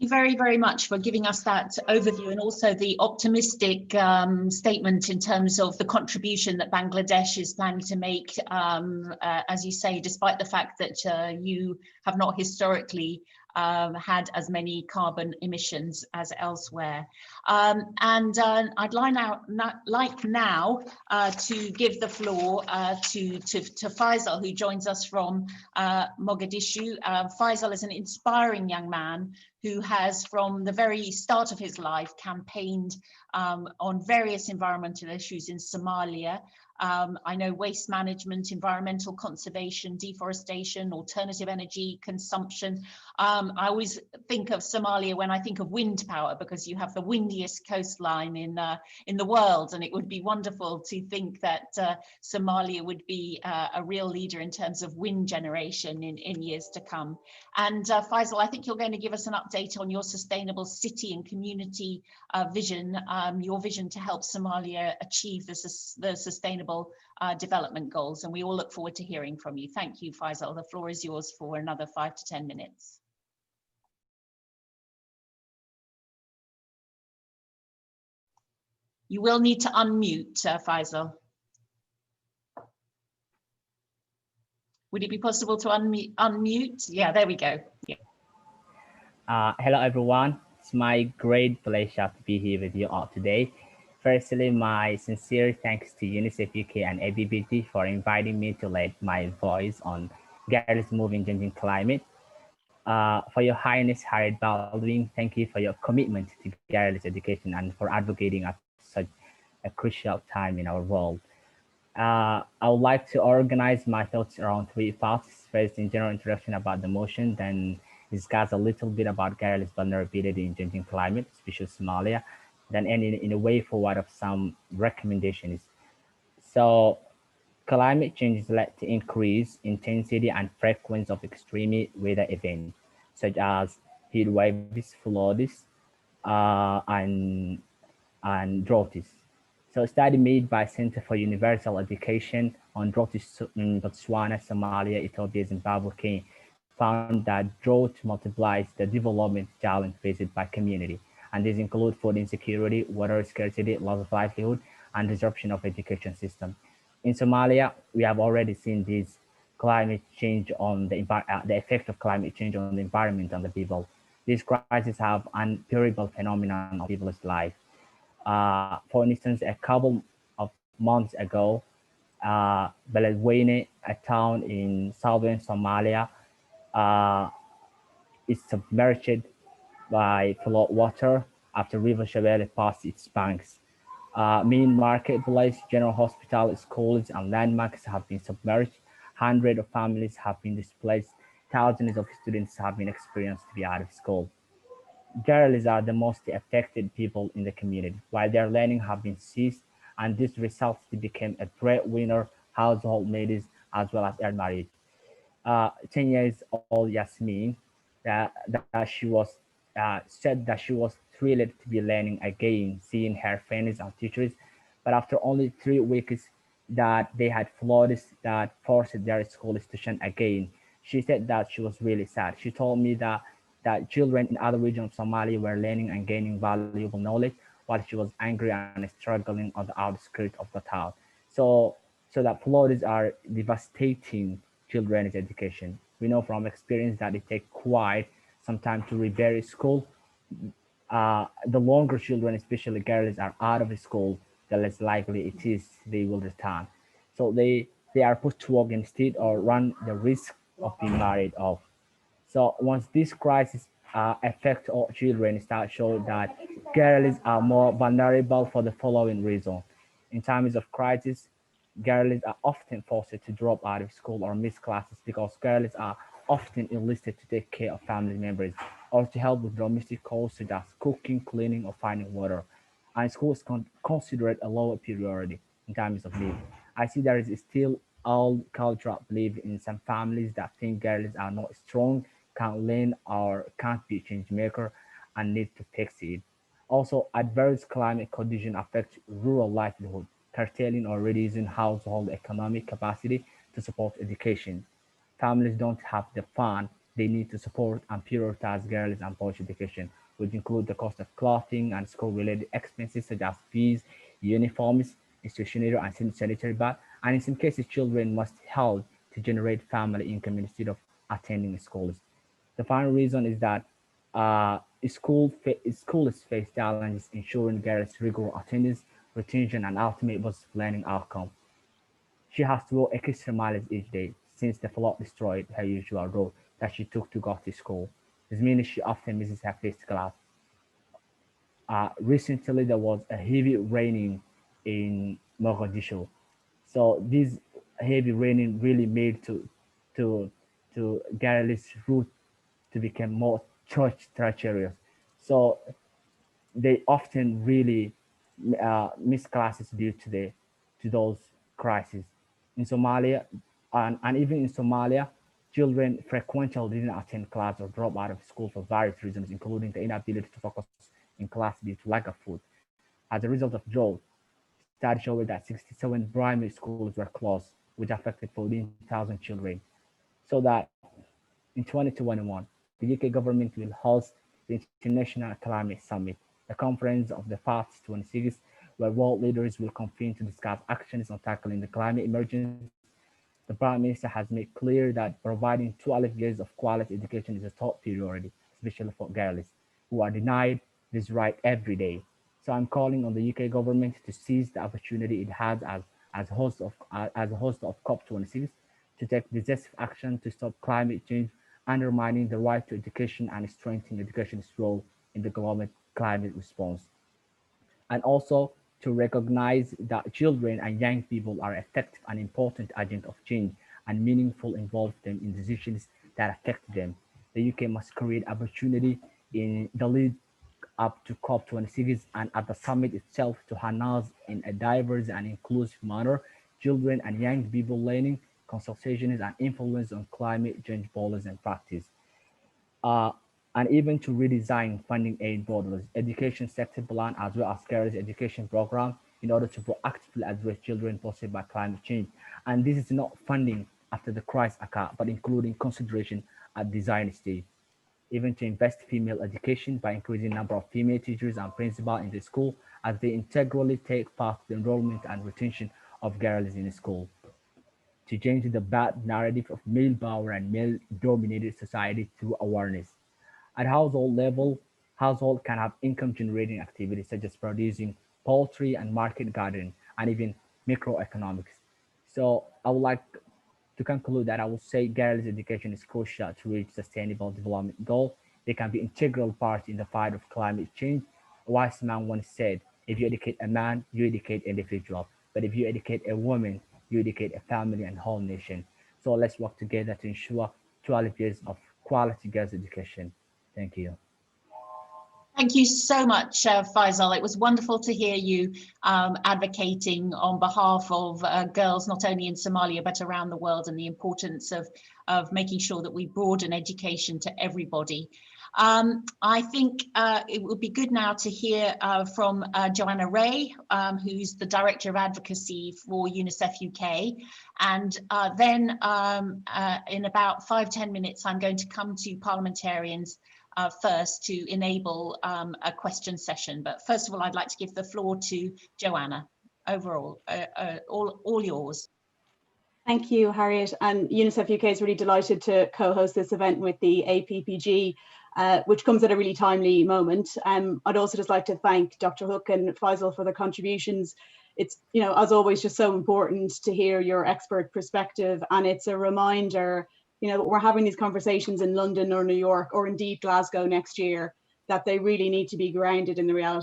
you very, very much for giving us that overview and also the optimistic statement in terms of the contribution that Bangladesh is planning to make, as you say, despite the fact that you have not historically had as many carbon emissions as elsewhere. I'd like now to give the floor to Faisal, who joins us from Mogadishu. Faisal is an inspiring young man who has, from the very start of his life, campaigned on various environmental issues in Somalia. I know waste management, environmental conservation, deforestation, alternative energy consumption. I always think of Somalia when I think of wind power, because you have the windiest coastline in the world, and it would be wonderful to think that Somalia would be a real leader in terms of wind generation in years to come. And Faisal, I think you're going to give us an update on your sustainable city and community vision, your vision to help Somalia achieve the sustainable development goals, and we all look forward to hearing from you. Thank you, Faisal. The floor is yours for another 5 to 10 minutes. You will need to unmute, Faisal. Would it be possible to unmute? Yeah, there we go. Yeah. Hello, everyone. It's my great pleasure to be here with you all today. Firstly, my sincere thanks to UNICEF UK and APPG for inviting me to lend my voice on girls moving changing climate. For your Highness Harriet Baldwin, thank you for your commitment to girls' education and for advocating at such a crucial time in our world. I would like to organize my thoughts around 3 parts. First, in general introduction about the motion, then discuss a little bit about girls' vulnerability in changing climate, especially Somalia, then end in a way forward of some recommendations. So climate change is led to increase intensity and frequency of extreme weather events, such as heat waves, floods, and droughts. So a study made by Center for Universal Education on droughts in Botswana, Somalia, Ethiopia, Zimbabwe, Kenya, found that drought multiplies the development challenge faced by community. And these include food insecurity, water scarcity, loss of livelihood, and disruption of education system. In Somalia, we have already seen this climate change on the effect of climate change on the environment and the people. These crises have unbearable phenomenon of people's life. For instance, a couple of months ago, Beledweyne, a town in southern Somalia, is submerged by flood water after River Shabelle passed its banks. Main marketplace, general hospital, schools, and landmarks have been submerged. Hundreds of families have been displaced. Thousands of students have been experienced to be out of school. Girls are the most affected people in the community, while their learning have been seized, and this results to become a breadwinner, household maidens, as well as early marriage. 10 years old Yasmin, that she was said that she was thrilled to be learning again, seeing her friends and teachers, but after only 3 weeks that they had floods that forced their school to shut again. She said that she was really sad. She told me that children in other regions of Somalia were learning and gaining valuable knowledge, while she was angry and struggling on the outskirts of the town. So that floods are devastating children's education. We know from experience that it takes quite some time to rebuild school. The longer children, especially girls, are out of school, the less likely it is they will return. So they are put to work instead or run the risk of being married off. So once this crisis affect all children, start showing that girls are more vulnerable for the following reason. In times of crisis, girls are often forced to drop out of school or miss classes because girls are often enlisted to take care of family members or to help with domestic chores such as cooking, cleaning, or finding water. And school is considered a lower priority in times of need. I see there is still old cultural belief in some families that think girls are not strong, can't learn, or can't be a change maker and need to fix it. Also, adverse climate conditions affect rural livelihood, curtailing or reducing household economic capacity to support education. Families don't have the funds they need to support and prioritize girls and boys education, which include the cost of clothing and school-related expenses such as fees, uniforms, stationery, and sanitary pad. And in some cases, children must help to generate family income instead of attending schools. The final reason is that schools face challenges ensuring girls' regular attendance, retention, and ultimate positive learning outcome. She has to walk extra miles each day since the flood destroyed her usual road that she took to go to school. This means she often misses her first class. Recently, there was a heavy raining in Mogadishu. So this heavy raining really made to Galilee's route to become more treacherous. So they often really miss classes due to those crises. In Somalia, and even in Somalia, children frequently didn't attend class or drop out of school for various reasons, including the inability to focus in class due to lack of food. As a result of drought, studies showed that 67 primary schools were closed, which affected 14,000 children. So that in 2021, the UK government will host the International Climate Summit, a conference of the past 26, where world leaders will convene to discuss actions on tackling the climate emergency. The Prime Minister has made clear that providing 12 years of quality education is a top priority, especially for girls who are denied this right every day. So I'm calling on the UK government to seize the opportunity it has as a host of COP26 to take decisive action to stop climate change, undermining the right to education and strengthening education's role in the global climate response, and also to recognize that children and young people are effective and important agents of change and meaningful involve them in decisions that affect them. The UK must create opportunity in the lead up to COP26 and at the summit itself to harness in a diverse and inclusive manner children and young people learning, consultations, and influence on climate change policy and practice, uh, and even to redesign funding aid models, education sector plan, as well as girls' education program in order to proactively address children posed by climate change. And this is not funding after the crisis occur, but including consideration at design stage. Even to invest female education by increasing number of female teachers and principals in the school as they integrally take part in the enrollment and retention of girls in the school, to change the bad narrative of male power and male dominated society through awareness. At household level, household can have income generating activities such as producing poultry and market gardening and even microeconomics. So I would like to conclude that I would say girls' education is crucial to reach sustainable development goal. They can be integral part in the fight of climate change. A wise man once said, if you educate a man, you educate an individual. But if you educate a woman, you educate a family and whole nation. So let's work together to ensure 12 years of quality girls' education. Thank you. Thank you so much, Faisal. It was wonderful to hear you advocating on behalf of girls, not only in Somalia, but around the world, and the importance of making sure that we broaden education to everybody. I think it would be good now to hear from Joanna Ray, who's the Director of Advocacy for UNICEF UK. And then in about 5-10 minutes, I'm going to come to parliamentarians first to enable a question session. But first of all, I'd like to give the floor to Joanna. Overall, all yours. Thank you, Harriet. And UNICEF UK is really delighted to co-host this event with the APPG, which comes at a really timely moment. I'd also just like to thank Dr. Hook and Faisal for their contributions. It's, as always, just so important to hear your expert perspective, and it's a reminder, we're having these conversations in London or New York or indeed Glasgow next year, that they really need to be grounded in the reality